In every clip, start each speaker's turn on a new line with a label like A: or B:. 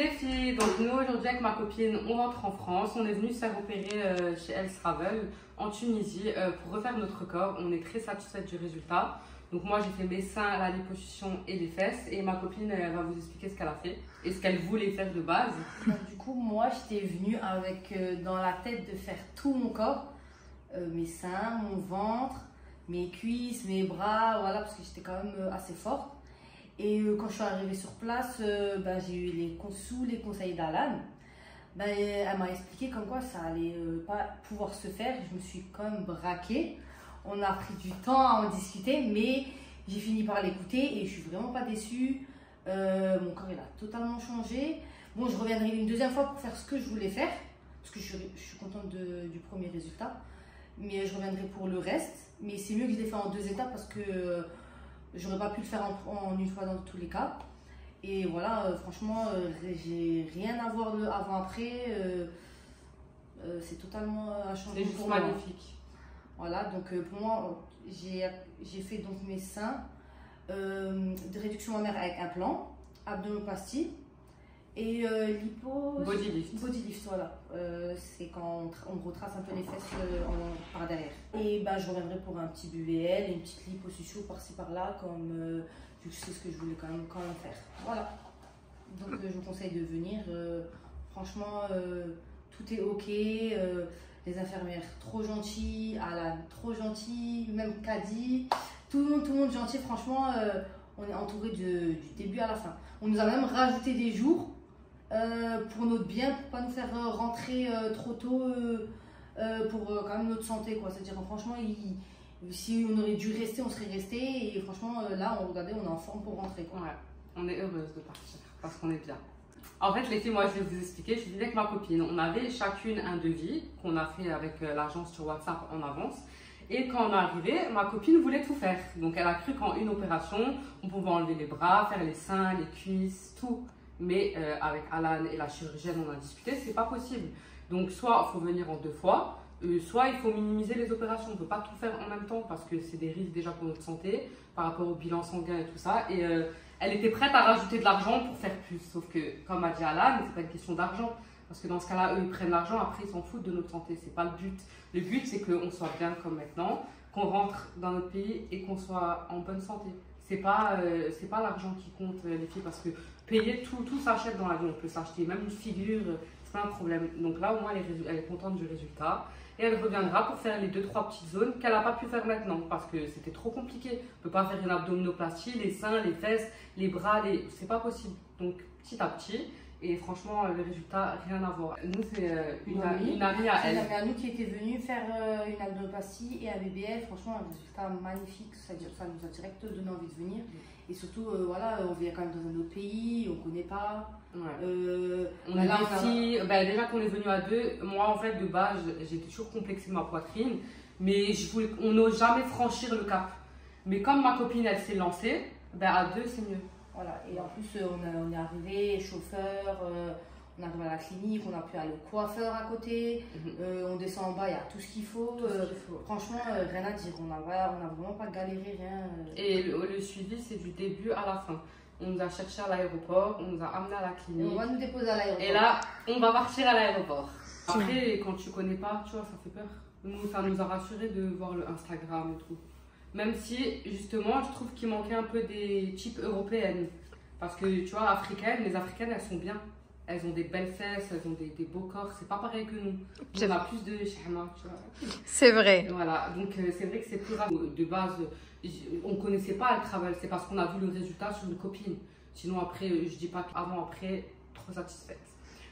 A: les filles, donc nous aujourd'hui avec ma copine on rentre en France, on est venu se faire opérer chez Health Travel en Tunisie pour refaire notre corps, on est très satisfaite du résultat. Donc moi j'ai fait mes seins, la liposuction et les fesses et ma copine elle va vous expliquer ce qu'elle a fait et ce qu'elle voulait faire de base.
B: Du coup moi j'étais venue avec dans la tête de faire tout mon corps, mes seins, mon ventre, mes cuisses, mes bras, voilà parce que j'étais quand même assez forte. Et quand je suis arrivée sur place, j'ai eu les conseils d'Alan. Elle m'a expliqué comme quoi ça allait pas pouvoir se faire. Je me suis quand même braquée. On a pris du temps à en discuter, mais j'ai fini par l'écouter et je suis vraiment pas déçue. Mon corps il a totalement changé. Bon, je reviendrai une deuxième fois pour faire ce que je voulais faire, parce que je suis contente du premier résultat. Mais je reviendrai pour le reste. Mais c'est mieux que je l'ai fait en 2 étapes parce que j'aurais pas pu le faire en une fois dans tous les cas. Et voilà, franchement, j'ai rien à voir de avant-après. C'est totalement un changement.
A: C'est juste magnifique.
B: Voilà, donc pour moi, j'ai fait donc mes seins, de réduction mammaire avec implant, abdominoplastie et
A: body lift.
B: Body lift, voilà. C'est quand on retrace un peu les fesses par derrière. Et je reviendrai pour un petit BBL et une petite liposuction par-ci par-là, comme vu que c'est ce que je voulais quand même faire. Voilà. Donc je vous conseille de venir. Franchement, tout est ok. Les infirmières trop gentilles, Alan trop gentil, même Kadi, tout le monde gentil. Franchement, on est entouré du début à la fin. On nous a même rajouté des jours pour notre bien, pour pas nous faire rentrer trop tôt pour quand même notre santé, quoi. C'est-à-dire franchement, si on aurait dû rester, on serait resté. Et franchement, là, regardez, on est en forme pour rentrer, quoi.
A: Ouais, on est heureuse de partir parce qu'on est bien. En fait, les filles, moi, je vais vous expliquer. Je suis venue avec ma copine. On avait chacune un devis qu'on a fait avec l'agence sur WhatsApp en avance. Et quand on est arrivé, ma copine voulait tout faire. Donc, elle a cru qu'en une opération, on pouvait enlever les bras, faire les seins, les cuisses, tout. Mais avec Alan et la chirurgienne, on a discuté, c'est pas possible. Donc, soit il faut venir en 2 fois, soit il faut minimiser les opérations. On ne peut pas tout faire en même temps parce que c'est des risques déjà pour notre santé par rapport au bilan sanguin et tout ça. Et elle était prête à rajouter de l'argent pour faire plus. Sauf que, comme a dit Alan, c'est pas une question d'argent. Parce que dans ce cas-là, eux, ils prennent l'argent, après ils s'en foutent de notre santé. C'est pas le but. Le but, c'est qu'on soit bien comme maintenant, qu'on rentre dans notre pays et qu'on soit en bonne santé. C'est pas l'argent qui compte, les filles, parce que payer tout s'achète dans la vie. On peut s'acheter même une figure, c'est pas un problème. Donc là, au moins, elle est contente du résultat. Et elle reviendra pour faire les 2-3 petites zones qu'elle n'a pas pu faire maintenant parce que c'était trop compliqué. On ne peut pas faire une abdominoplastie, les seins, les fesses, les bras, c'est pas possible. Donc petit à petit, et franchement, le résultat, rien à voir. Nous, c'est une amie à elle.
B: Une amie à nous qui était venue faire une abdominoplastie et un BBL. Franchement, un résultat magnifique. Ça nous a direct donné envie de venir. Et surtout, voilà, on vient quand même dans un autre pays, on ne connaît pas.
A: Ouais. On est des filles, déjà qu'on est venu à 2, moi en fait de base j'étais toujours complexée de ma poitrine, mais on n'ose jamais franchir le cap. Mais comme ma copine elle s'est lancée, à 2 c'est mieux.
B: Voilà, et en plus on est arrivé, chauffeur, on arrive à la clinique, on a pu aller au coiffeur à côté, on descend en bas, il y a tout ce qu'il faut. Franchement, rien à dire, on n'a vraiment pas galéré, rien.
A: Et le suivi c'est du début à la fin. On nous a cherché à l'aéroport, on nous a amené à la clinique.
B: Et on va nous déposer à l'aéroport.
A: Et là, on va partir à l'aéroport. Après, quand tu connais pas, tu vois, ça fait peur. Nous, ça nous a rassuré de voir le Instagram et tout. Même si, justement, je trouve qu'il manquait un peu des types européennes. Parce que, tu vois, les africaines, elles sont bien. Elles ont des belles fesses, elles ont des beaux corps. C'est pas pareil que nous. On a plus de shahma, tu vois.
C: C'est vrai.
A: Voilà, donc c'est vrai que c'est plus rare. De base, on connaissait pas le travail. C'est parce qu'on a vu le résultat sur une copine. Sinon, après, je dis pas qu'avant, après, trop satisfaite.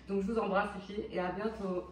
A: Donc, je vous embrasse, les filles, et à bientôt.